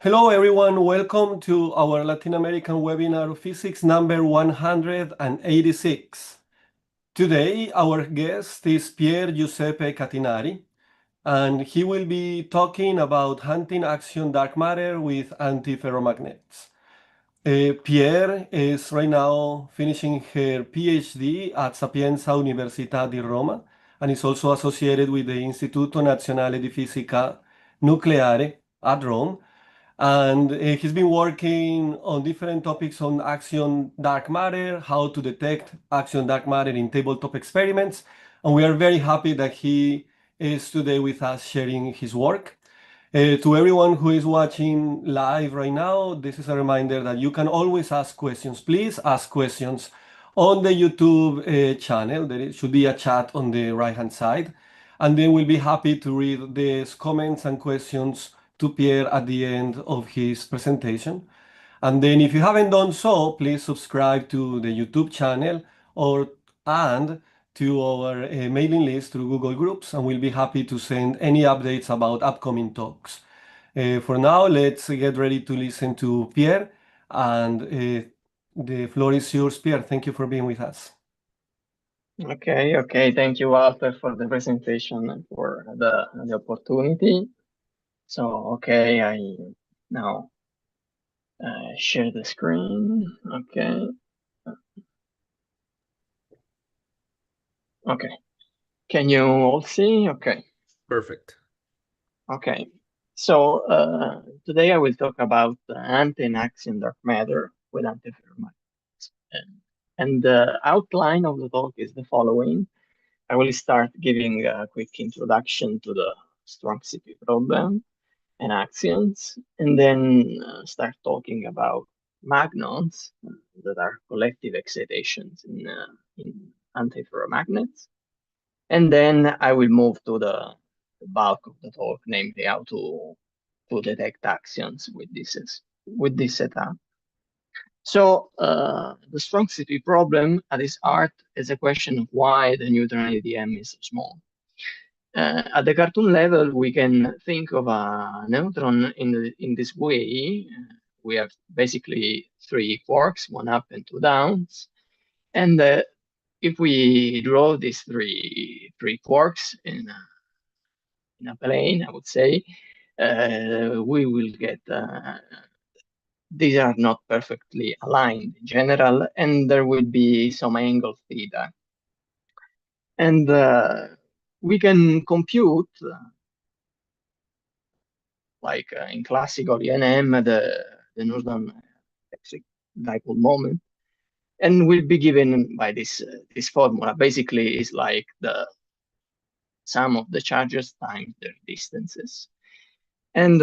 Hello everyone, welcome to our Latin American webinar of physics number 186. Today our guest is Pier Giuseppe Catinari, and he will be talking about hunting axion dark matter with antiferromagnets. Pier is right now finishing her PhD at Sapienza Università di Roma and is also associated with the Istituto Nazionale di Fisica Nucleare at Rome. And he's been working on different topics on axion dark matter, how to detect axion dark matter in tabletop experiments. And we are very happy that he is today with us sharing his work. To everyone who is watching live right now, this is a reminder that you can always ask questions. Please ask questions on the YouTube channel. There should be a chat on the right-hand side. And then we'll be happy to read these comments and questions to Pierre at the end of his presentation. And then if you haven't done so, please subscribe to the YouTube channel and to our mailing list through Google Groups, and we'll be happy to send any updates about upcoming talks. For now, let's get ready to listen to Pierre, and the floor is yours, Pierre. Thank you for being with us. Okay. Thank you, Walter, for the presentation and for the opportunity. So, I now share the screen. Okay. Can you all see? Okay. Perfect. Okay. So today I will talk about anti-axion dark matter with antiferromagnets. And the outline of the talk is the following. I will start giving a quick introduction to the strong CP problem and axions, and then start talking about magnons that are collective excitations in antiferromagnets. And then I will move to the bulk of the talk, namely how to detect axions with this setup. So the strong CP problem at its heart is a question of why the neutron EDM is so small. At the cartoon level, we can think of a neutron in this way. We have basically three quarks, one up and two downs. And if we draw these three quarks in a plane, I would say, we will get these are not perfectly aligned in general, and there will be some angle theta. And we can compute, like in classical ENM, the Newton dipole moment, and will be given by this formula. Basically, is like the sum of the charges times their distances. And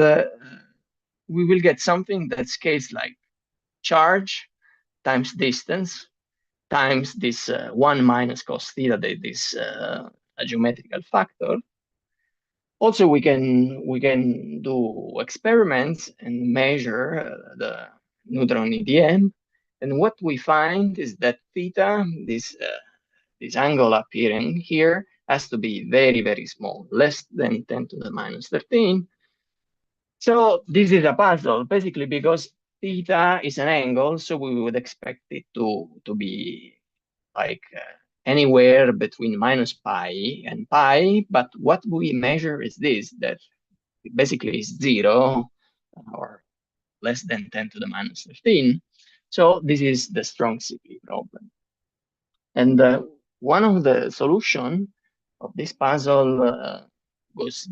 we will get something that scales like charge times distance times this 1 minus cos theta, this a geometrical factor. Also, we can do experiments and measure the neutron EDM, and what we find is that theta, this angle appearing here, has to be very, very small, less than 10 to the minus 13. So this is a puzzle, basically, because theta is an angle, so we would expect it to be like anywhere between minus pi and pi, but what we measure is this, that basically is 0 or less than 10 to the minus 13. So this is the strong CP problem. And one of the solution of this puzzle goes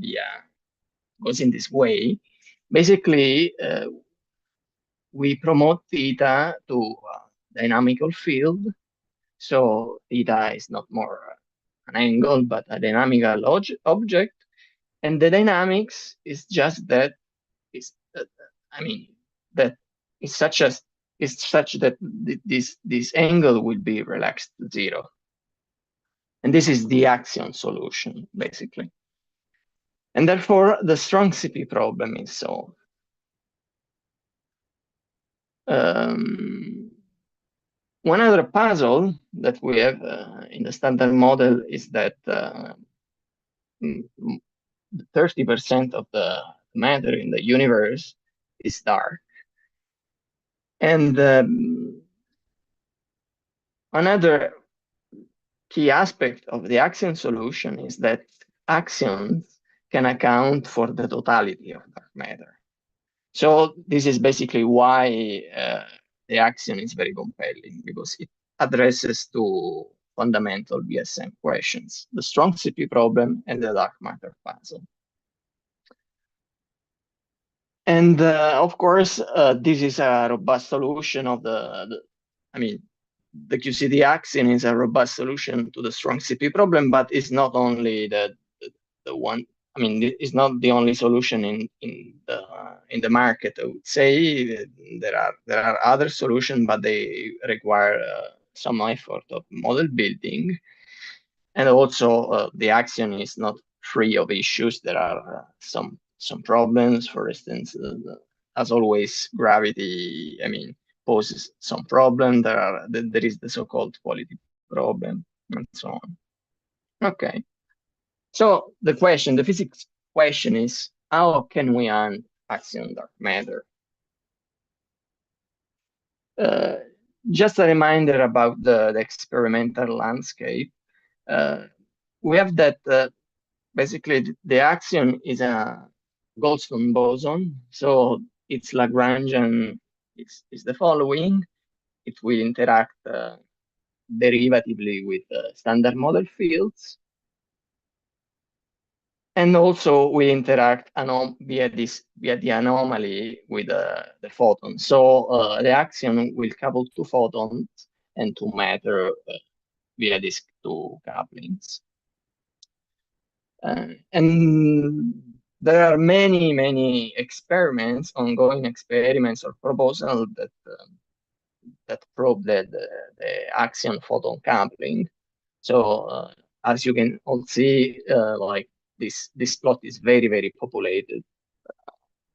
in this way. Basically, we promote theta to a dynamical field. So theta is not more an angle, but a dynamical object. And the dynamics is just that that is such that this angle will be relaxed to 0. And this is the axion solution, basically. And therefore, the strong CP problem is solved. One other puzzle that we have in the standard model is that 30% of the matter in the universe is dark. And another key aspect of the axion solution is that axions can account for the totality of dark matter. So this is basically why the axion is very compelling, because it addresses two fundamental BSM questions: the strong CP problem and the dark matter puzzle. And of course, this is a robust solution of the QCD axion is a robust solution to the strong CP problem, but it's not only the one. I mean, it's not the only solution in the market. I would say there are other solutions, but they require some effort of model building, and also the axion is not free of issues. There are some problems. For instance, as always, gravity, poses some problem. There is the so-called quality problem, and so on. Okay. So the physics question is, how can we hunt axion dark matter? Just a reminder about the experimental landscape. We have that basically the axion is a Goldstone boson. So its Lagrangian is the following. It will interact derivatively with standard model fields. And also we interact via the anomaly with the photon. So the axion will couple two photons and two matter via these two couplings. And there are many experiments, ongoing experiments or proposals that probe the axion photon coupling. So as you can all see, like this plot is very populated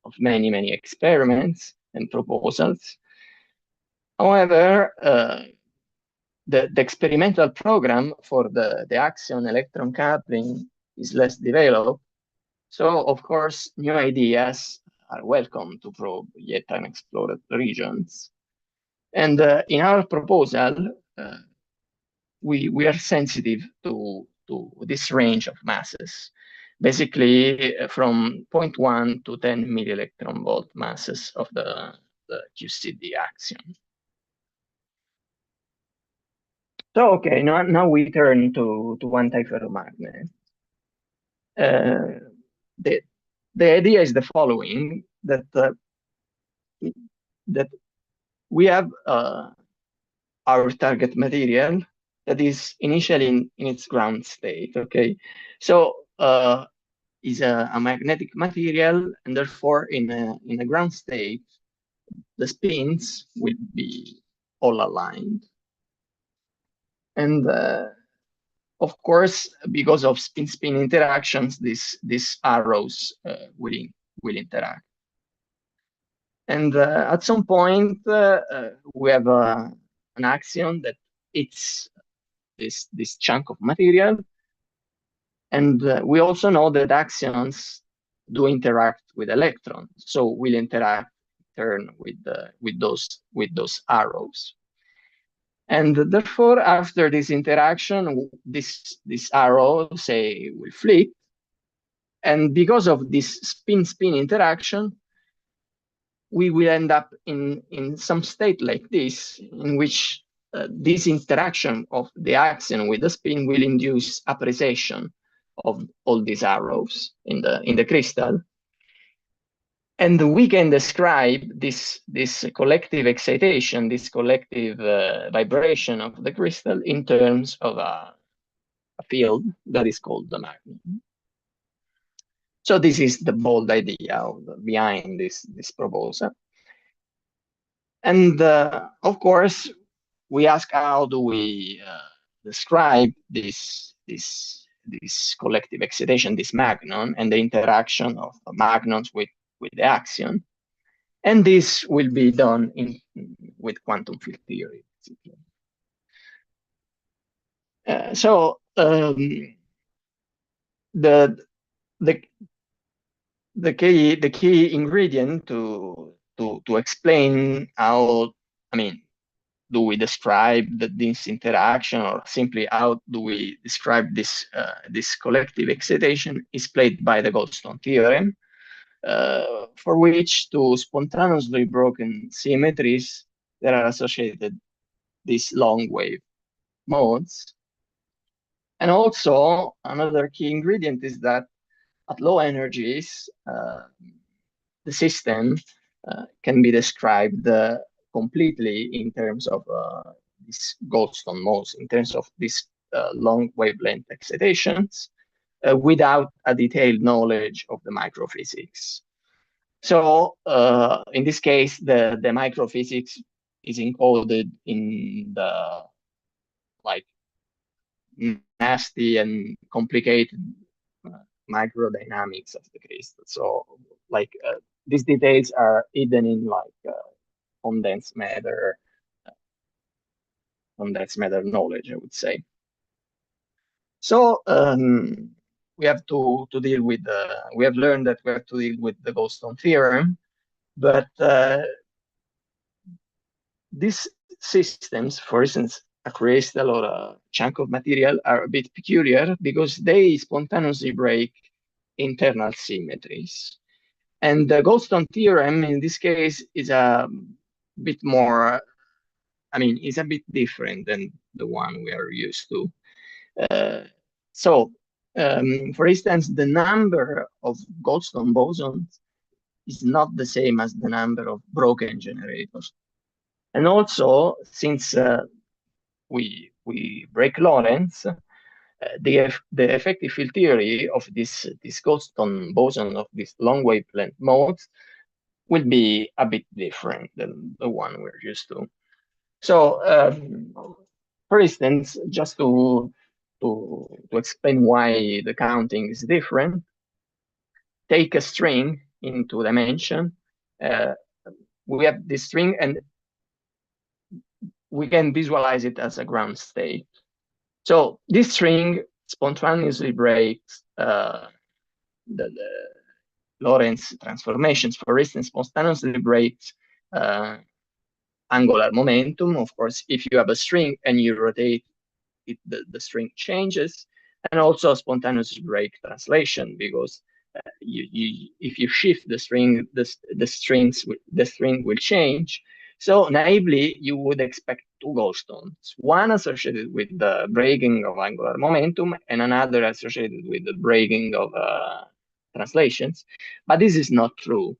of many experiments and proposals. However, the experimental program for the axion electron coupling is less developed. So of course, new ideas are welcome to probe yet unexplored regions. And in our proposal, we are sensitive to this range of masses, basically from 0.1 to 10 millielectron volt masses of the QCD axion. So okay, now we turn to antiferromagnet. The idea is the following: that we have our target material that is initially in its ground state. Okay, so is a magnetic material, and therefore in a ground state, the spins will be all aligned. And of course, because of spin-spin interactions, these arrows will interact. And at some point, we have an axion that it's this chunk of material. And we also know that axions do interact with electrons, so will interact in turn with those arrows. And therefore, after this interaction, this arrow, say, will flip. And because of this spin-spin interaction, we will end up in some state like this, in which this interaction of the axion with the spin will induce appreciation of all these arrows in the crystal. And we can describe this collective excitation, this collective vibration of the crystal in terms of a field that is called the magnon. So this is the bold idea behind this proposal. And of course, we ask, how do we describe this collective excitation, this magnon, and the interaction of magnons with the axion? And this will be done with quantum field theory. So the key ingredient to to explain how, I mean, do we describe this interaction, or simply how do we describe this this collective excitation, is played by the Goldstone theorem, for which to spontaneously broken symmetries there are associated these long wave modes. And also another key ingredient is that at low energies, the system can be described completely in terms of these Goldstone modes, in terms of these long wavelength excitations, without a detailed knowledge of the microphysics. So in this case, the microphysics is encoded in the like nasty and complicated microdynamics of the crystal. So like these details are hidden in like condensed matter knowledge, I would say. So we have to deal with we have learned that we have to deal with the Goldstone theorem, but these systems, for instance, a crystal or a chunk of material, are a bit peculiar because they spontaneously break internal symmetries. And the Goldstone theorem in this case is a bit more, I mean, it's a bit different than the one we are used to. For instance, the number of Goldstone bosons is not the same as the number of broken generators. And also, since we break Lorentz, the effective field theory of this Goldstone boson of this long wavelength modes will be a bit different than the one we're used to. So, for instance, just to explain why the counting is different, take a string in 2 dimension. We have this string, and we can visualize it as a ground state. So this string spontaneously breaks the Lorentz transformations. For instance, spontaneously breaks angular momentum. Of course, if you have a string and you rotate it, the string changes, and also spontaneously break translation, because if you shift the string, the string will change. So naively, you would expect 2 Goldstones, one associated with the breaking of angular momentum and another associated with the breaking of translations. But this is not true.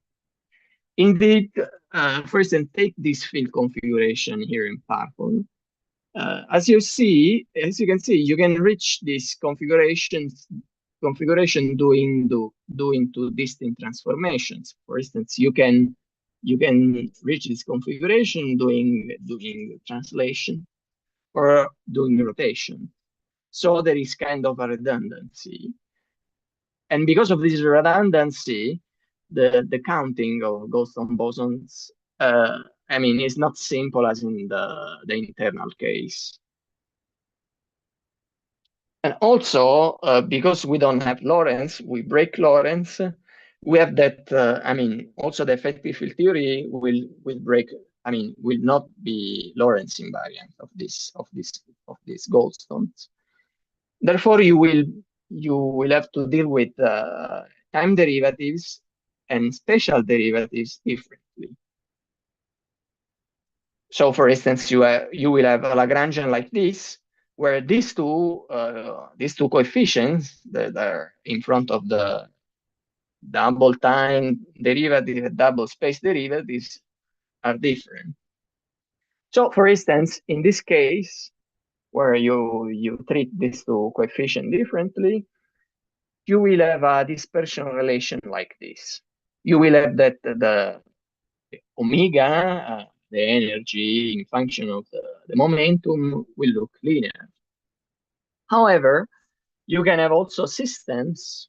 Indeed, for instance, take this field configuration here in purple. As you can see, you can reach this configuration doing 2 distinct transformations. For instance, you can reach this configuration doing translation or doing rotation. So there is kind of a redundancy. And because of this redundancy, the counting of Goldstone bosons, I mean, it's not simple as in the internal case. And also, because we don't have Lorentz, we break Lorentz, we have that, I mean, also the effective field theory will break, I mean, will not be Lorentz invariant of these Goldstones. Therefore, you will have to deal with time derivatives and spatial derivatives differently. So, for instance, you will have a Lagrangian like this, where these two coefficients that are in front of the double time derivative and double space derivatives are different. So, for instance, in this case, where you treat these 2 coefficients differently, you will have a dispersion relation like this. You will have that the omega, the energy in function of the momentum, will look linear. However, you can have also systems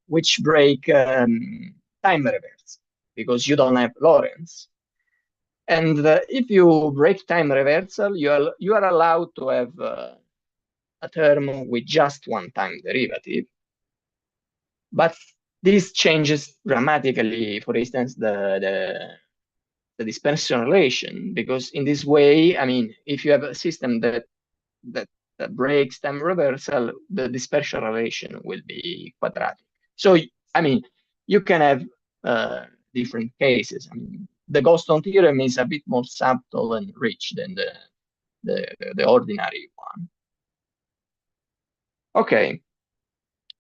which break time reverse because you don't have Lorentz. And if you break time reversal, you are allowed to have a term with just 1 time derivative. But this changes dramatically, for instance, the dispersion relation, because in this way, I mean, if you have a system that breaks time reversal, the dispersion relation will be quadratic. So, I mean, you can have different cases. I mean, the Goston theorem is a bit more subtle and rich than the ordinary one. Okay,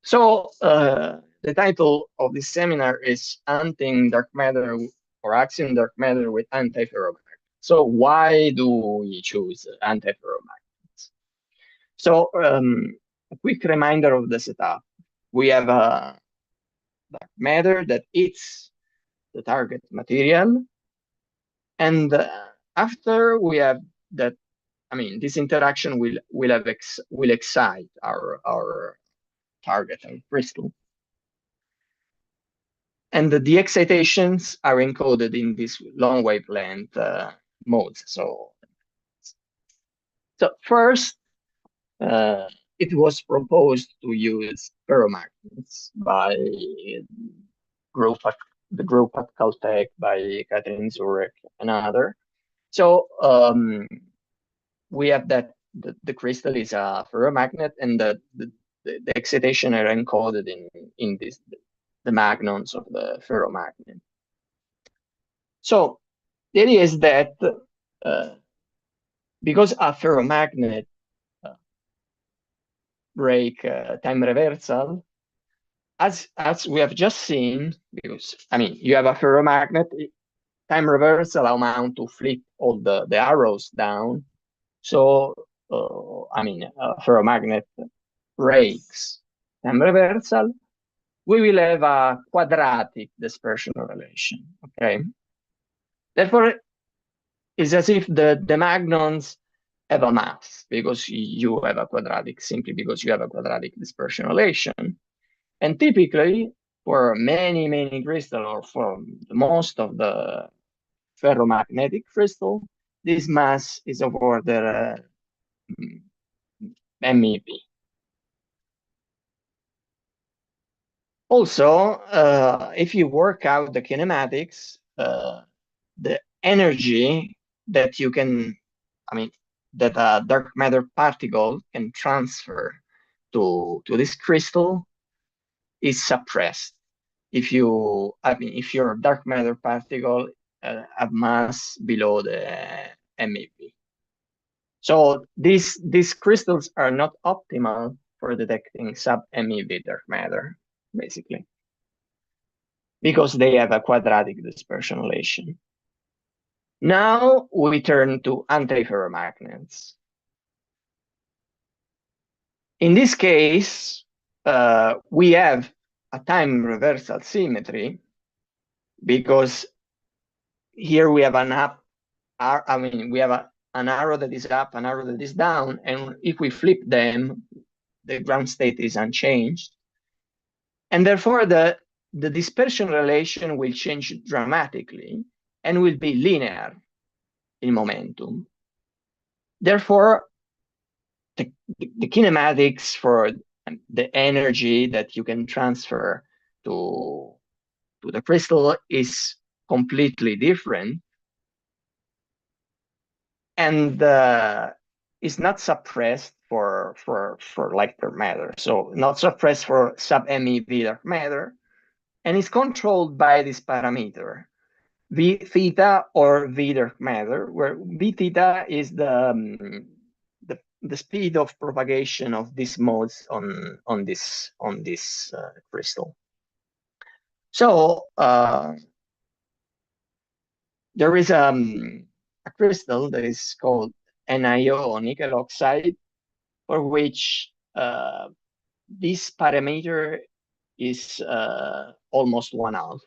so the title of this seminar is Hunting Dark Matter or Axion Dark Matter with Antiferromagnets. So why do we choose antiferromagnets? So a quick reminder of the setup. We have a dark matter that eats the target material, and after we have that, I mean, this interaction will excite our target and crystal. And the excitations are encoded in this long wavelength modes. So first, it was proposed to use ferromagnets by the group at Caltech, by Catinari, Zurich, and other. So we have that the crystal is a ferromagnet, and the excitation are encoded in this the magnons of the ferromagnet. So the idea is that because a ferromagnet break time reversal, as we have just seen, because I mean you have a ferromagnet, time reversal amount to flip all the arrows down. So I mean a ferromagnet breaks time reversal, we will have a quadratic dispersion relation. Okay. Therefore, it's as if the magnons have a mass because you have a quadratic, simply because you have a quadratic dispersion relation. And typically, for many crystals, or for most of the ferromagnetic crystal, this mass is of order MeV. Also, if you work out the kinematics, the energy that you can, I mean, that a dark matter particle can transfer to this crystal is suppressed. If you, I mean, if your dark matter particle have mass below the MeV. So these crystals are not optimal for detecting sub-MeV dark matter, basically, because they have a quadratic dispersion relation. Now we turn to antiferromagnets. In this case, we have a time reversal symmetry because here we have an up, I mean, we have an arrow that is up, an arrow that is down, and if we flip them, the ground state is unchanged. And therefore, the dispersion relation will change dramatically and will be linear in momentum. Therefore, the kinematics for the energy that you can transfer to the crystal is completely different, and is not suppressed for lighter matter. So not suppressed for sub-MeV dark matter, and is controlled by this parameter, V theta or V dark matter, where V theta is the speed of propagation of these modes on this crystal. So there is a crystal that is called NiO, nickel oxide, for which this parameter is almost 1/2.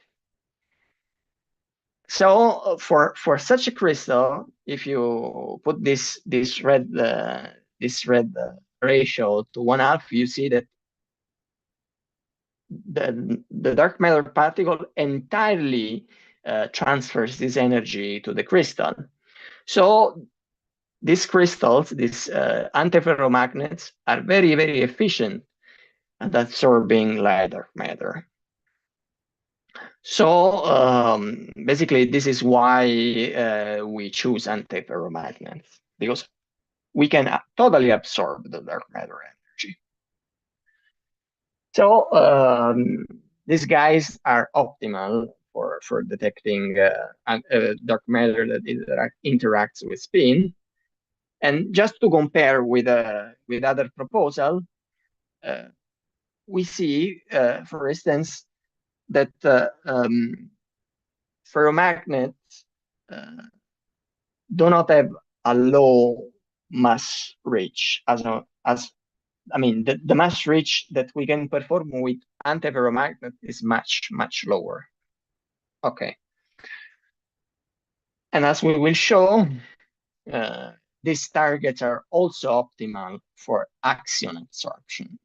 So for such a crystal, if you put this red ratio to 1/2, you see that the dark matter particle entirely transfers this energy to the crystal. So these crystals, these antiferromagnets, are very efficient at absorbing light dark matter. So basically, this is why we choose antiferromagnets, because we can totally absorb the dark matter energy. So these guys are optimal for detecting dark matter that interacts with spin. And just to compare with other proposal, we see, for instance, that ferromagnets do not have a low mass reach I mean, the mass reach that we can perform with antiferromagnet is much, much lower. Okay. And as we will show, these targets are also optimal for axion absorption.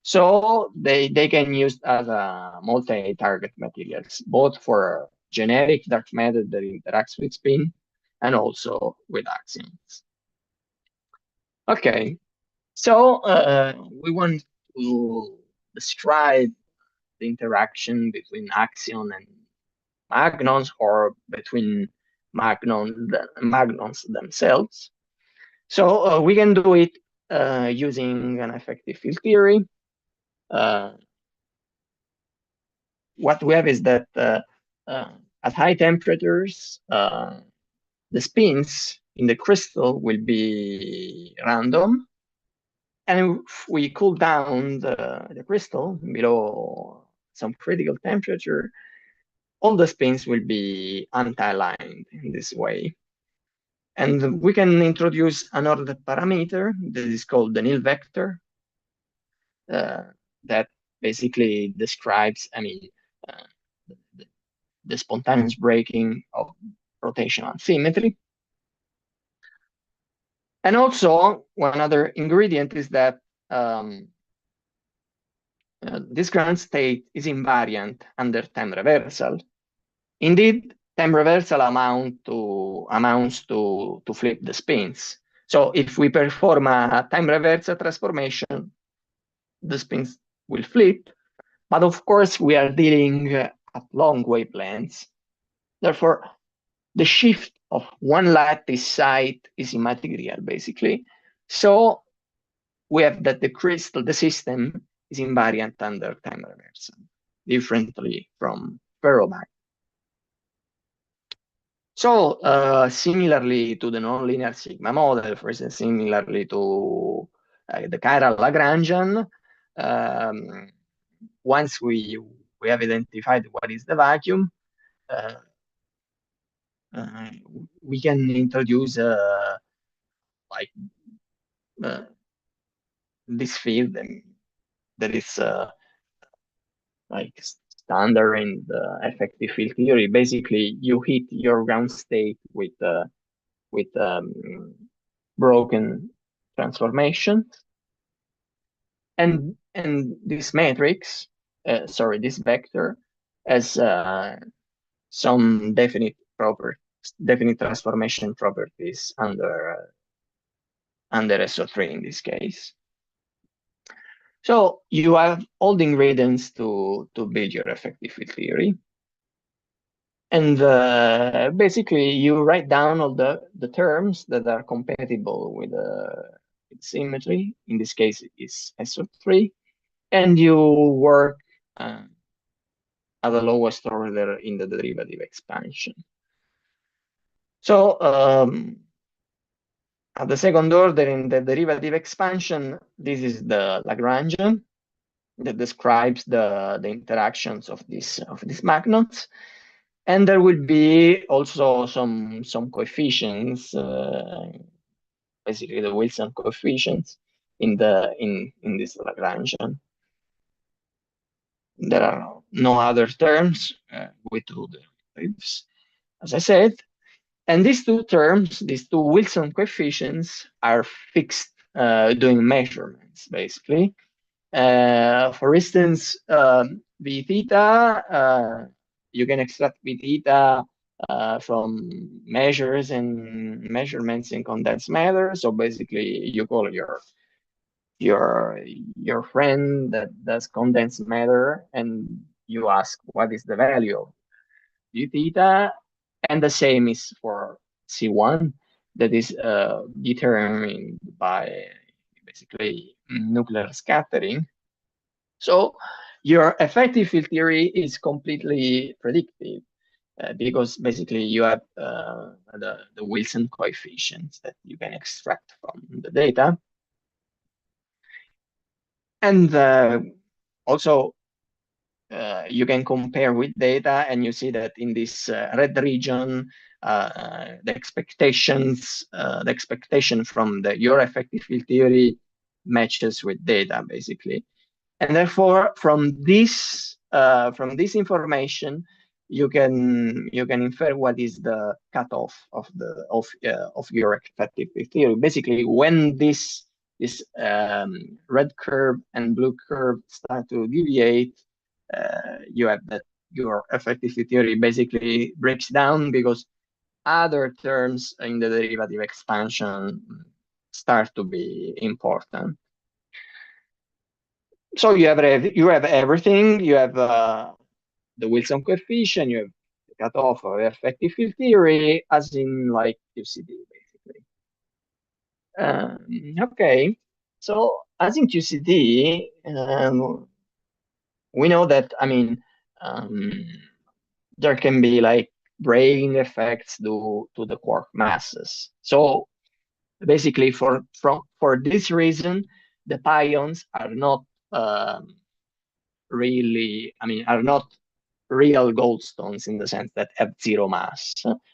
So they can use as a multi-target materials, both for generic dark matter that interacts with spin and also with axions. Okay, so we want to describe the interaction between axion and magnons, or between magnons themselves. So we can do it using an effective field theory. What we have is that at high temperatures, the spins in the crystal will be random. And if we cool down the crystal below some critical temperature, all the spins will be anti-aligned in this way. And we can introduce another parameter that is called the nil vector, that basically describes, the spontaneous breaking of rotational symmetry. And also, one other ingredient is that this ground state is invariant under time reversal. Indeed, time reversal amounts to flip the spins. So if we perform a time reversal transformation, the spins will flip. But of course, we are dealing at long wavelengths. Therefore, the shift of one lattice site is immaterial, basically. So we have that the crystal, the system, is invariant under time reversal, differently from ferromagnets. So similarly to the nonlinear sigma model, for instance, similarly to the chiral Lagrangian, once we have identified what is the vacuum, we can introduce this field that is like standard in the effective field theory. Basically, you hit your ground state with broken transformations, and this matrix, this vector, has some definite transformation properties under SO3 in this case. So you have all the ingredients to build your effective field theory. And basically, you write down all the terms that are compatible with symmetry. In this case, it's SO3. And you work at the lowest order in the derivative expansion. So at the second order in the derivative expansion, this is the Lagrangian that describes the interactions of these magnons. And there will be also some coefficients, basically the Wilson coefficients in this Lagrangian. There are no other terms with two derivatives, as I said. And these two terms, these two Wilson coefficients, are fixed doing measurements, basically. For instance, V theta, you can extract V theta from measures and measurements in condensed matter. So basically, you call your friend that does condensed matter, and you ask what is the value d theta, and the same is for C1, that is determined by basically nuclear scattering. So your effective field theory is completely predictive because basically you have the Wilson coefficients that you can extract from the data. And also you can compare with data, and you see that in this red region, the expectation from your effective field theory matches with data, basically. And therefore, from this information, you can infer what is the cutoff of your effective field theory. Basically, when this red curve and blue curve start to deviate, you have that your effective field theory basically breaks down because other terms in the derivative expansion start to be important. So you have everything. You have the Wilson coefficient. You have the cutoff of effective field theory, as in like QCD, basically. Okay, so as in QCD, we know that, I mean, there can be like breaking effects due to the quark masses. So basically, for this reason, the pions are not really, I mean, are not real goldstones in the sense that have zero mass,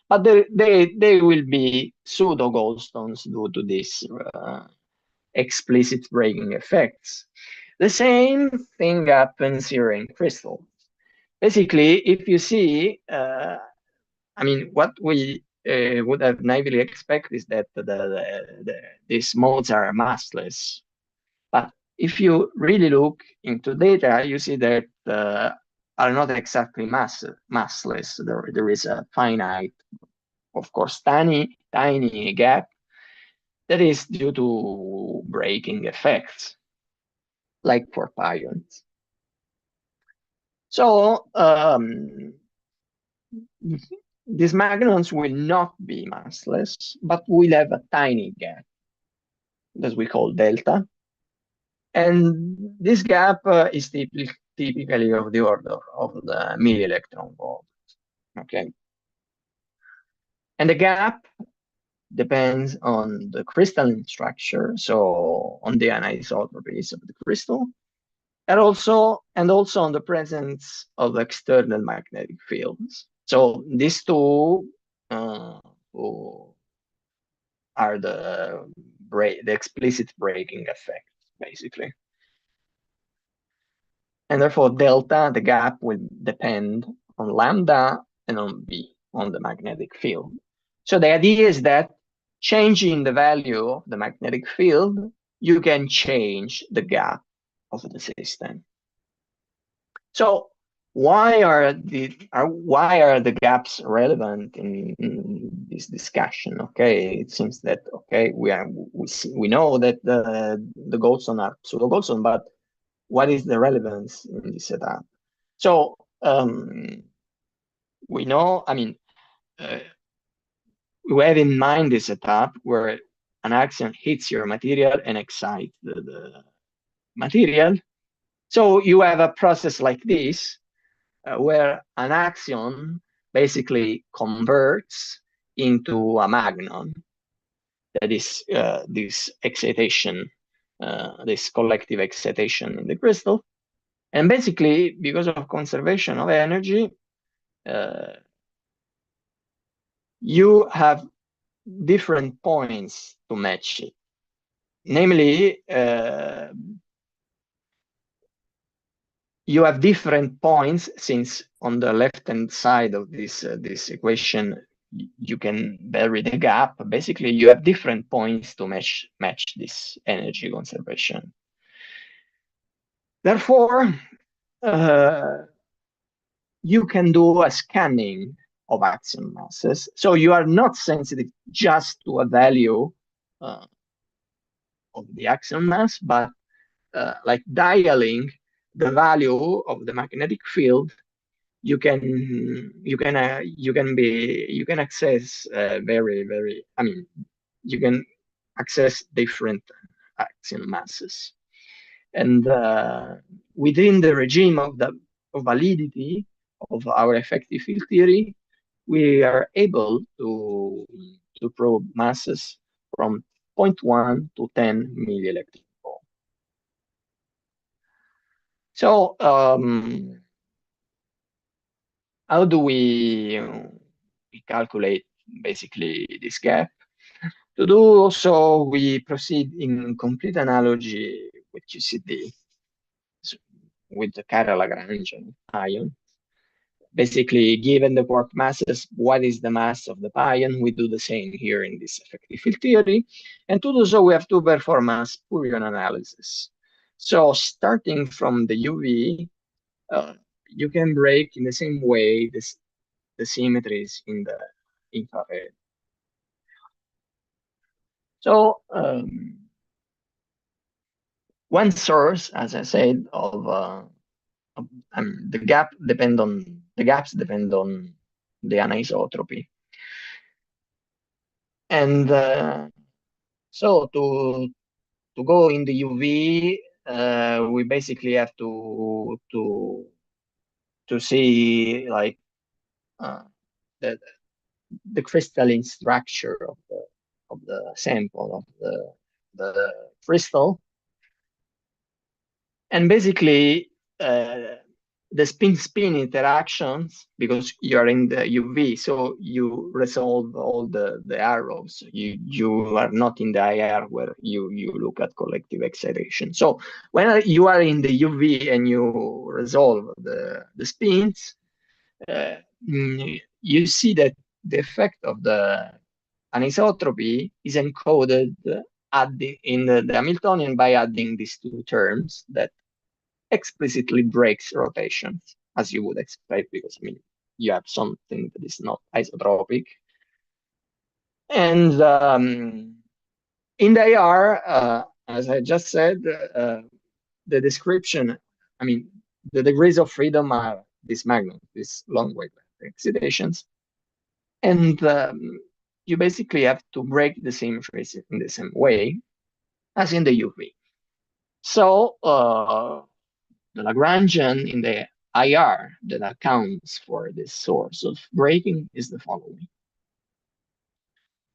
but they will be pseudo goldstones due to this explicit breaking effects. The same thing happens here in crystals. Basically, if you see, I mean, what we would have naively expect is that these modes are massless. But if you really look into data, you see that are not exactly massless. There is a finite, of course, tiny gap that is due to breaking effects, like for pions. So these magnons will not be massless, but will have a tiny gap that we call delta. And this gap is typically of the order of the milli-electron volt. Okay. And the gap depends on the crystalline structure, so on the anisotropies of the crystal, and also on the presence of external magnetic fields. So these two are the explicit breaking effects, basically. And therefore, delta, the gap, will depend on lambda and on B, on the magnetic field. So the idea is that changing the value of the magnetic field, you can change the gap of the system. So why are the gaps relevant in this discussion? Okay, it seems that we know that the goldstones are pseudo goldstones, but what is the relevance in this setup? So we know, I mean, we have in mind this setup where an axion hits your material and excites the material. So you have a process like this where an axion basically converts into a magnon. That is this excitation, this collective excitation in the crystal. And basically, because of conservation of energy, you have different points to match it. Namely, you have different points, since on the left-hand side of this equation, you can vary the gap. Basically, you have different points to match this energy conservation. Therefore, you can do a scanning of axion masses. So you are not sensitive just to a value of the axion mass, but like dialing the value of the magnetic field you can access you can access different axion masses, and within the regime of validity of our effective field theory, we are able to probe masses from 0.1 to 10 millielectron volt. So how do we calculate basically this gap? To do so, we proceed in complete analogy with QCD, with the Lagrange ion. Basically, given the quark masses, what is the mass of the pion? We do the same here in this effective field theory. And to do so, we have to perform a Spurion analysis. So starting from the UV, you can break in the same way the symmetries in the infrared. So one source, as I said, the gaps depend on the anisotropy, and so to go in the UV, we basically have to see like the crystalline structure of the sample of the crystal, and basically the spin-spin interactions, because you are in the UV, so you resolve all the arrows. You are not in the IR where you look at collective excitation. So when you are in the UV and you resolve the spins, you see that the effect of the anisotropy is encoded in the Hamiltonian by adding these two terms that explicitly breaks rotations, as you would expect, because you have something that is not isotropic. And in the IR, as I just said, the description, the degrees of freedom are these magnons, these long wavelength excitations. And you basically have to break the symmetries in the same way as in the UV. So the Lagrangian in the IR that accounts for this source of breaking is the following,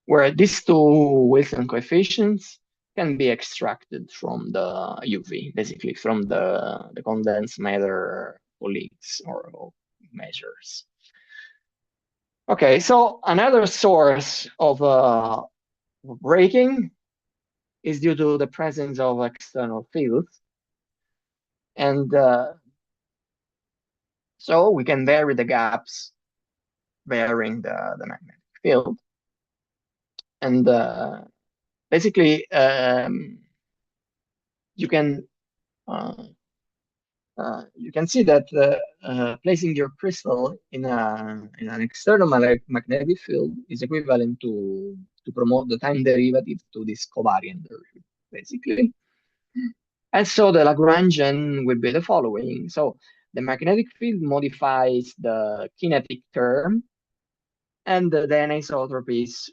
where these two Wilson coefficients can be extracted from the UV, basically from the condensed matter colleagues or measures. Okay, so another source of breaking is due to the presence of external fields. And so we can vary the gaps varying the magnetic field. And basically, you can see that placing your crystal in an external magnetic field is equivalent to promote the time derivative to this covariant derivative, basically. And so the Lagrangian will be the following. So the magnetic field modifies the kinetic term, and the anisotropies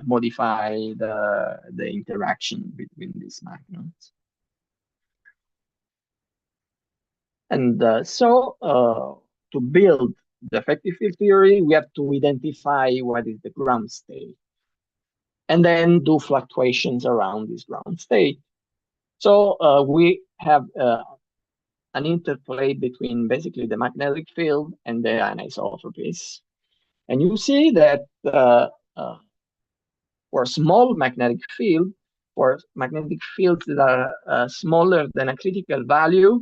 modify the interaction between these magnons. And so to build the effective field theory, we have to identify what is the ground state, and then do fluctuations around this ground state. So we have an interplay between basically the magnetic field and the anisotropies. And you see that for small magnetic field, for magnetic fields that are smaller than a critical value,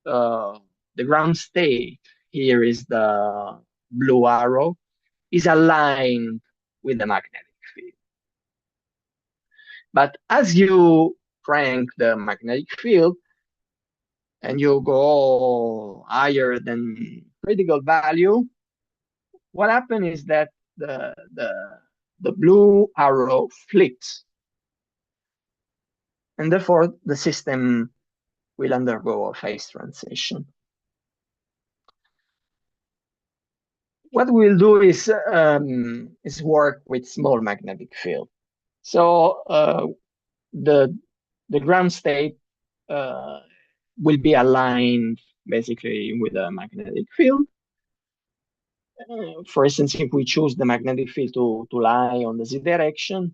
the ground state, here is the blue arrow, is aligned with the magnetic field. But as you crank the magnetic field and you go higher than critical value, what happens is that the blue arrow flips, and therefore the system will undergo a phase transition. what we'll do is work with small magnetic field. So the ground state will be aligned basically with a magnetic field. For instance, if we choose the magnetic field to lie on the z direction,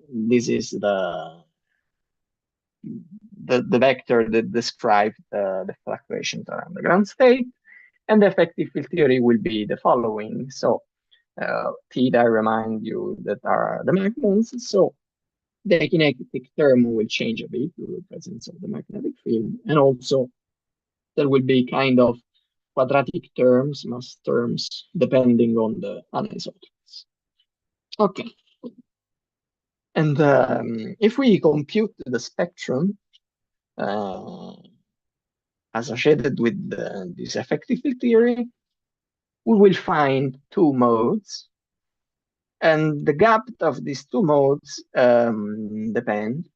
this is the vector that describes the fluctuations around the ground state, and the effective field theory will be the following. So theta, I remind you, that are the magnons. So the kinetic term will change a bit with the presence of the magnetic field, and also there will be kind of quadratic terms, mass terms, depending on the anisotropes. Okay. And if we compute the spectrum associated with this effective field theory, we will find two modes. And the gap of these two modes depends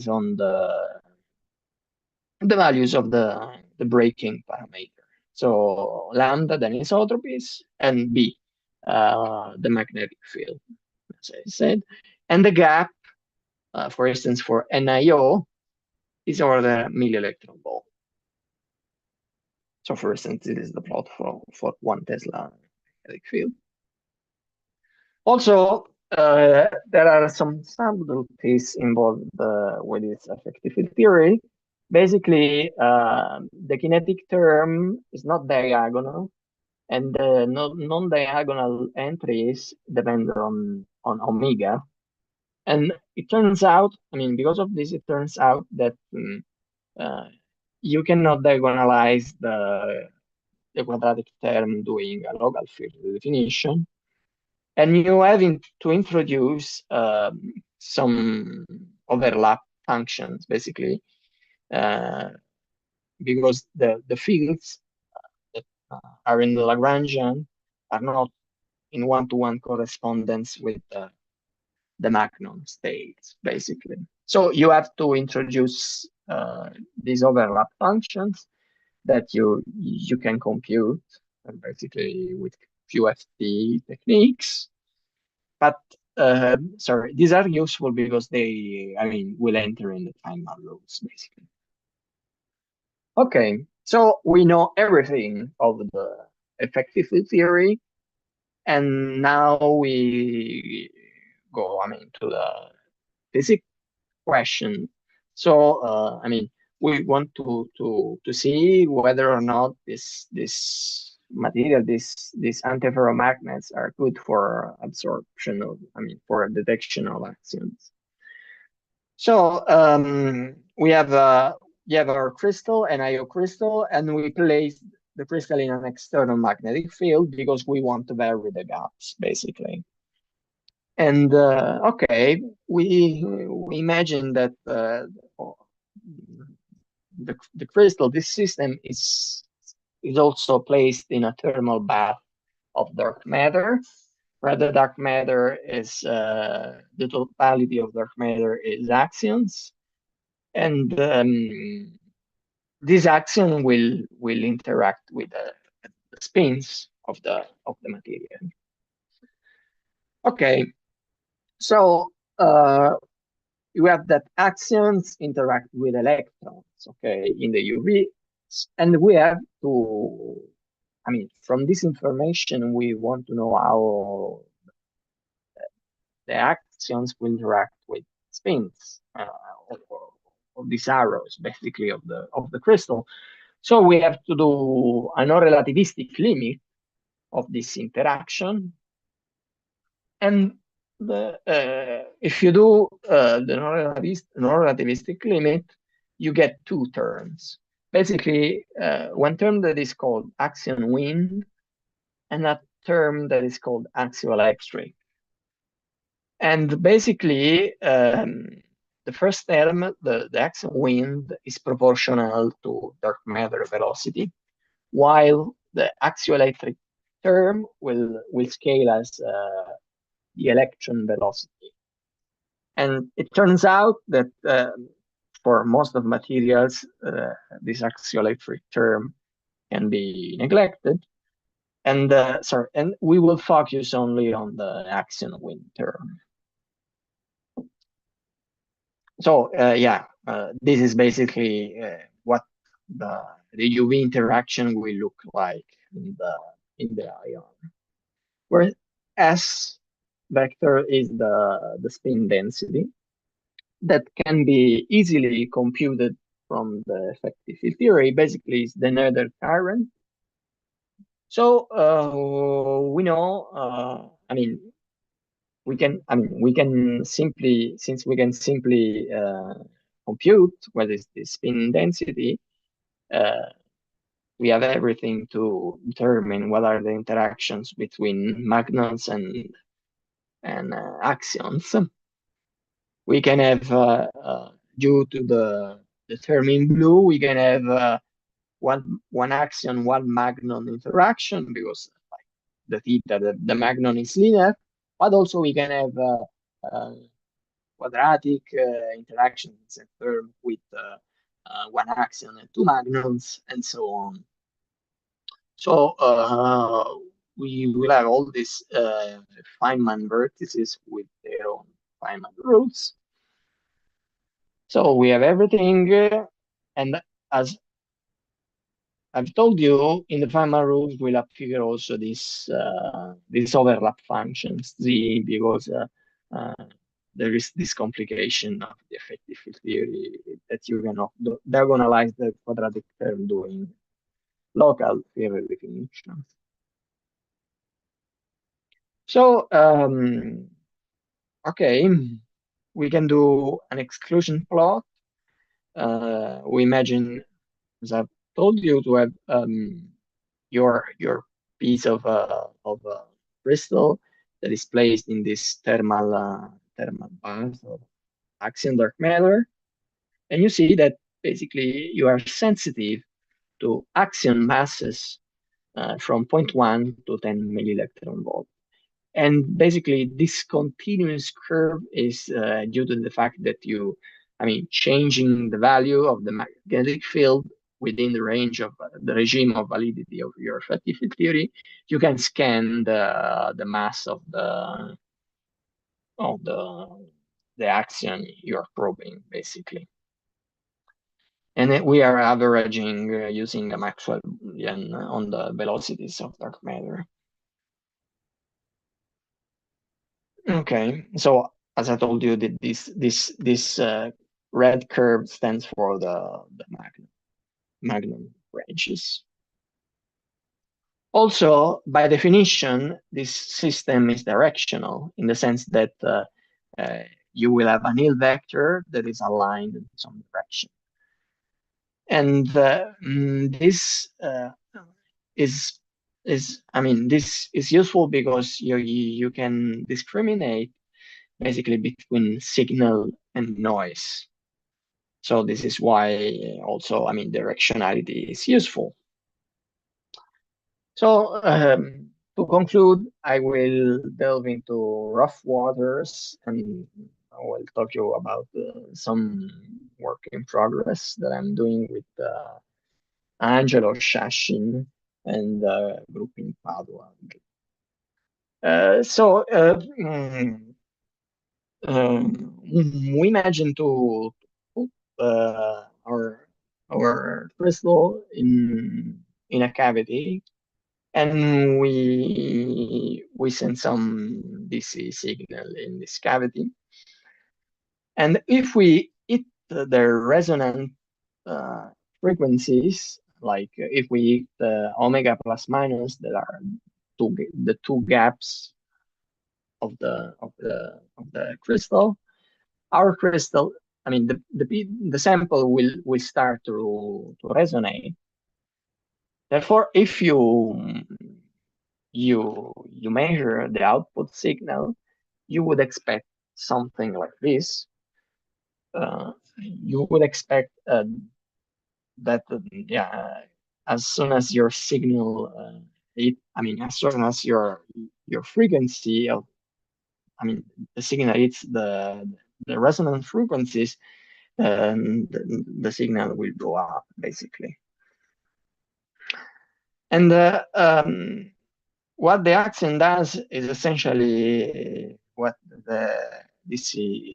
on the values of the breaking parameter. So lambda, the anisotropies, and B, the magnetic field, as I said. And the gap, for instance, for NIO, is over the milli-electron volt. So for instance, this is the plot for 1 Tesla magnetic field. Also, there are some subtleties involved with this effective field theory. Basically, the kinetic term is not diagonal, and the non-diagonal entries depend on omega. And it turns out, I mean, because of this, it turns out that you cannot diagonalize the quadratic term doing a local field definition. And you have to introduce some overlap functions, basically, because the fields that are in the Lagrangian are not in one-to-one correspondence with the magnon states, basically. So you have to introduce these overlap functions that you can compute, basically with QFT techniques. But sorry, these are useful because they, I mean, will enter in the final rules, basically. Okay, so we know everything of the effective field theory, and now we go, I mean, to the physics question. So, I mean, we want to see whether or not this material, these antiferromagnets are good for absorption of, I mean, for detection of axions. So we have our crystal, an IO crystal, and we place the crystal in an external magnetic field because we want to vary the gaps, basically. And okay, we imagine that the crystal, this system is also placed in a thermal bath of dark matter, where the dark matter is the totality of dark matter is axions, and this axion will interact with the spins of the material. Okay, so you have that axions interact with electrons, okay, in the UV, and we have to, I mean, from this information, we want to know how the axions will interact with spins of these arrows, basically of the crystal. So we have to do a non-relativistic limit of this interaction, and if you do the non-relativistic limit, you get two terms. Basically, one term that is called axion wind, and a term that is called axioelectric. And basically, the first term, the axion wind, is proportional to dark matter velocity, while the axioelectric term will scale as the electron velocity. And it turns out that for most of materials, this axioelectric term can be neglected. And and we will focus only on the axion wind term. So this is basically what the UV interaction will look like in the ion, where S vector is the spin density that can be easily computed from the effective field theory. Basically, it's the Noether current. So we know, we can simply, since we can simply compute what is the spin density, we have everything to determine what are the interactions between magnons and axions. We can have, due to the term in blue, we can have one axion, one magnon interaction, because like the theta, the magnon is linear, but also we can have quadratic interactions in term with one axion and two magnons, and so on. So we will have all these Feynman vertices with their own Feynman roots. So we have everything, and as I've told you, in the Feynman rules, we'll appear also this overlap functions Z, because there is this complication of the effective field theory that you cannot diagonalize the quadratic term doing local theory definitions. So okay, we can do an exclusion plot. We imagine, as I've told you, to have your piece of crystal that is placed in this thermal bath of axion dark matter, and you see that basically you are sensitive to axion masses from 0.1 to 10 millielectron volt. And basically, this continuous curve is due to the fact that changing the value of the magnetic field within the range of the regime of validity of your effective field theory, you can scan the mass of the axion you're probing, basically. And then we are averaging using a Maxwellian on the velocities of dark matter. Okay, so as I told you, that this red curve stands for the magnum ranges. Also, by definition, this system is directional in the sense that you will have a nil vector that is aligned in some direction. And this is useful because you can discriminate basically between signal and noise. So this is why also, directionality is useful. So to conclude, I will delve into rough waters, and I will talk to you about some work in progress that I'm doing with Angelo Shashin and group in Padua. We imagine to put our crystal in a cavity, and we send some DC signal in this cavity, and if we hit the resonant frequencies, like if we hit the omega plus minus that are the two gaps of the crystal, our crystal, the sample will start to resonate. Therefore, if you measure the output signal, you would expect something like this. You would expect that as soon as your signal as soon as your frequency of the signal hits the resonant frequencies, the signal will go up, basically. And what the axion does is essentially what the DC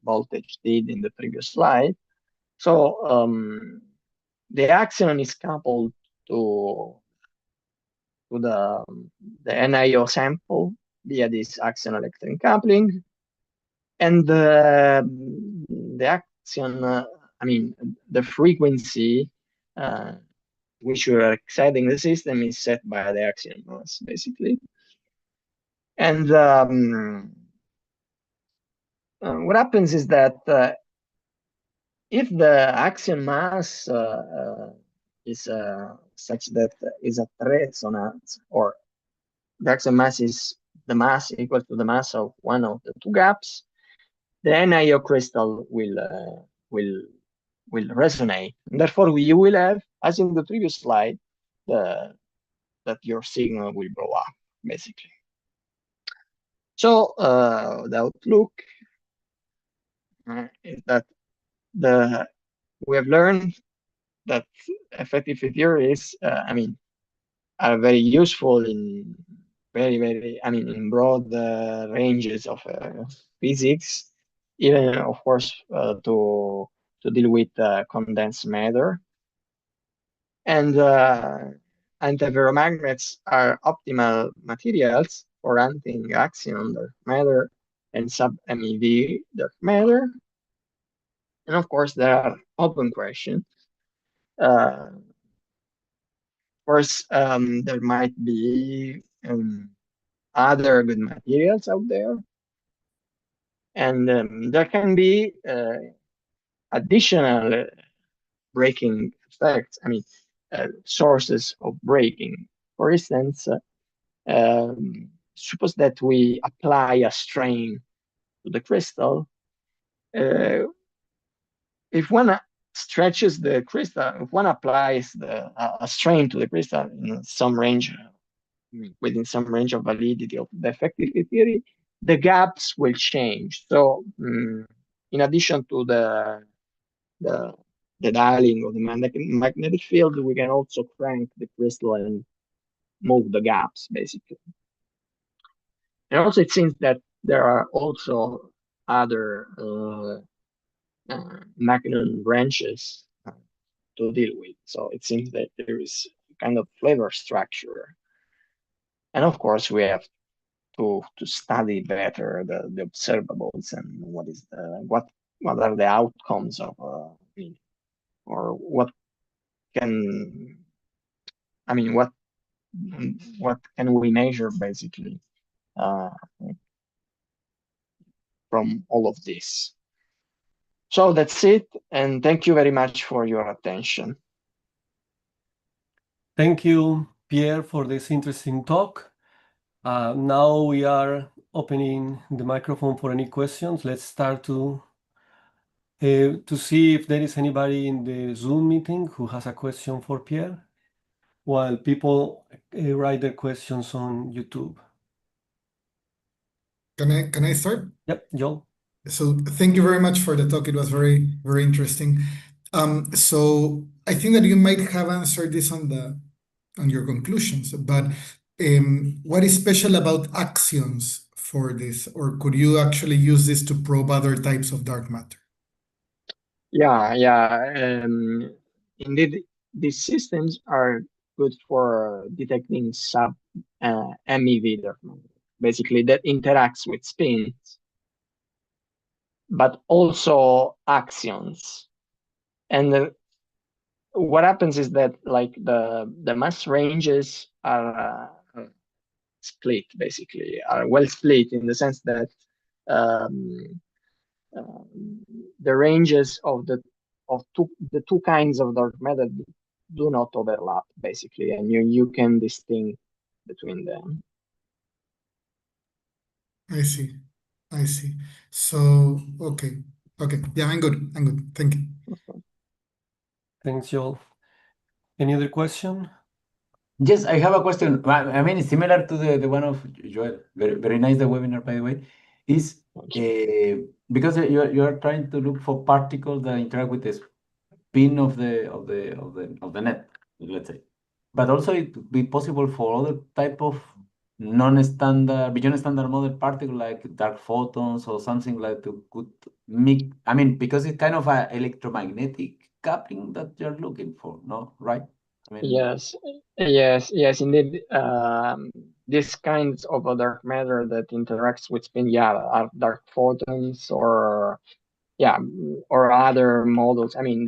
voltage did in the previous slide. So the axion is coupled to the NIO sample via this axion electron coupling, and the axion, the frequency which we are exciting the system is set by the axion mass, basically. And what happens is that if the axion mass is such that is at resonance, or the axion mass is the mass equal to the mass of one of the two gaps, the NIO crystal will resonate. And therefore, you will have, as in the previous slide, that your signal will blow up, basically. So the outlook is that we have learned that effective theories, are very useful in in broad ranges of physics, even of course to deal with condensed matter. And antiferromagnets are optimal materials for hunting axion dark matter and sub-MeV dark matter. And of course, there are open questions. Of course, there might be other good materials out there. And there can be additional breaking effects, sources of breaking. For instance, suppose that we apply a strain to the crystal. If one stretches the crystal, if one applies a strain to the crystal in some range, within some range of validity of the effective theory, the gaps will change. So in addition to the dialing of the magnetic field, we can also crank the crystal and move the gaps, basically. And also it seems that there are also other magnon branches to deal with. So it seems that there is kind of flavor structure. And of course, we have to study better the observables and what are the outcomes of or what can what can we measure, basically, from all of this. So that's it, and thank you very much for your attention. Thank you, Pierre, for this interesting talk. Now we are opening the microphone for any questions. Let's start to see if there is anybody in the Zoom meeting who has a question for Pierre, while people write their questions on YouTube. Can I start? Yep, Joel. So thank you very much for the talk. It was very, very interesting. So I think that you might have answered this on your conclusions, but what is special about axions for this, or could you actually use this to probe other types of dark matter? Yeah. Indeed, these systems are good for detecting sub-MeV dark matter, basically that interacts with spins, but also axions. And what happens is that, like, the mass ranges are split, basically, are well split in the sense that the ranges of the two kinds of dark matter do not overlap, basically, and you can distinguish between them. I see. So okay. Yeah, I'm good. Thank you. Okay. Thanks, Joel. Any other question? Yes, I have a question. I mean, it's similar to the one of Joel. Very, very nice, the webinar, by the way. Is because you are trying to look for particles that interact with the spin of the net, let's say. But also it would be possible for other type of non-standard, beyond standard model particle like dark photons or something like to could make, I mean, because it's kind of a electromagnetic coupling that you're looking for, no? Right? I mean, Yes, indeed. These kinds of a dark matter that interacts with spin, are dark photons or other models. I mean,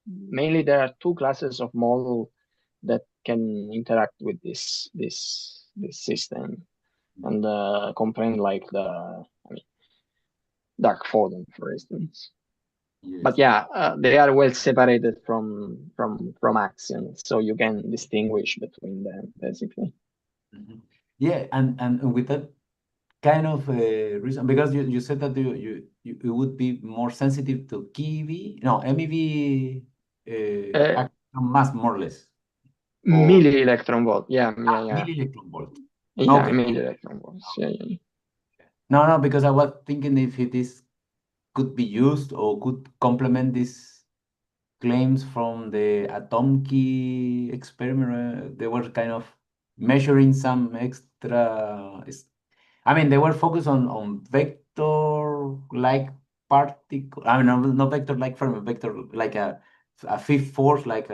mainly there are two classes of model that can interact with this system and comprehend like dark photon, for instance. But yes. they are well separated from axions, so you can distinguish between them basically. Yeah, and with that kind of reason, because you said that you would be more sensitive to KeV, no, MEV action mass more or less, or Milli electron volt. Yeah. milli-electron volt. Yeah, Okay. milli electron volts. Yeah. No, because I was thinking if it is could be used or could complement these claims from the Atomkey experiment. They were kind of measuring some extra. I mean, they were focused on vector-like particle. I mean, not vector-like from a vector like a fifth force like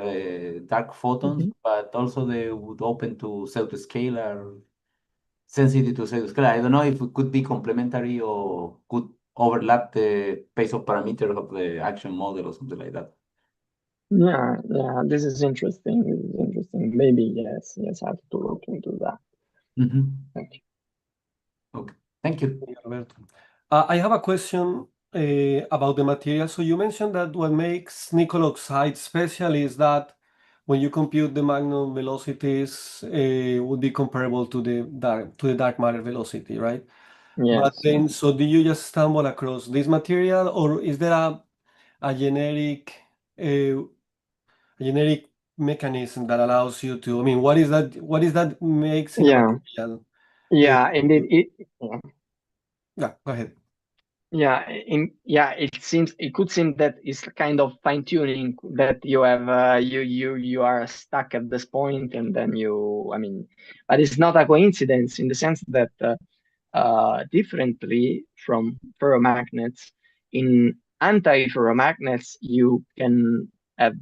dark photons, but also they would open to pseudo-scalar, sensitive to pseudo-scalar. I don't know if it could be complementary or could overlap the pace of parameter of the action model or something like that. Yeah. This is interesting. Maybe yes. I have to look into that. Thank you. Okay, thank you. Roberto. I have a question about the material. So you mentioned that what makes nickel oxide special is that when you compute the magnon velocities, would be comparable to the dark matter velocity, right? But Yes. then, so do you just stumble across this material, or is there a generic mechanism that allows you to? I mean, what is that? What is that makes in a Yeah. material? Yeah. Indeed. Yeah, go ahead. It could seem that it's kind of fine tuning that you have you are stuck at this point and then but it's not a coincidence in the sense that differently from ferromagnets, in antiferromagnets you can have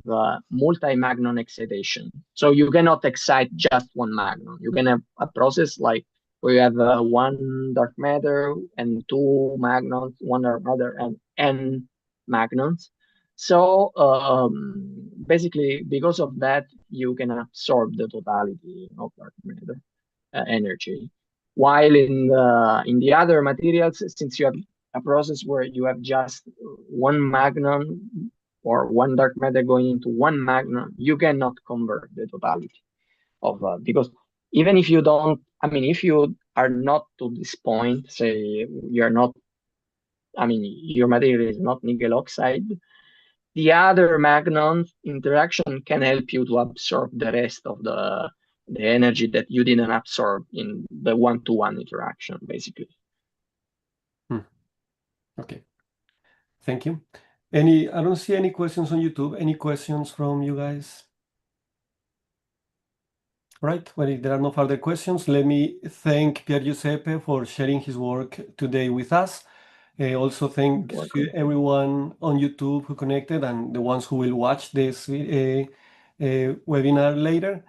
multi-magnon excitation. So you cannot excite just one magnon. You can have a process like where you have one dark matter and two magnons, one dark matter and n magnons. So basically, because of that, you can absorb the totality of dark matter energy. While in the other materials, since you have a process where you have just one magnon or one dark matter going into one magnon, you cannot convert the totality of because even if you don't, if you are not to this point, say you're not, your material is not nickel oxide, the other magnon interaction can help you to absorb the rest of the energy that you didn't absorb in the one-to-one interaction, basically. Okay. Thank you. I don't see any questions on YouTube. Any questions from you guys? Right. Well, if there are no further questions, let me thank Pier Giuseppe for sharing his work today with us. Also, thanks to everyone on YouTube who connected and the ones who will watch this webinar later.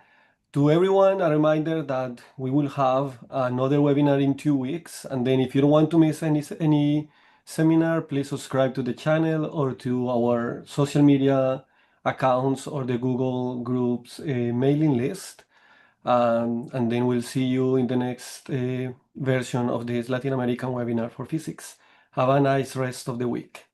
To everyone, a reminder that we will have another webinar in 2 weeks. And then if you don't want to miss any seminar, please subscribe to the channel or to our social media accounts or the Google Groups mailing list. And then we'll see you in the next version of this Latin American webinar for physics. Have a nice rest of the week.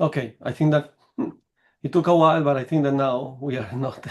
Okay, I think that it took a while, but I think that now we are not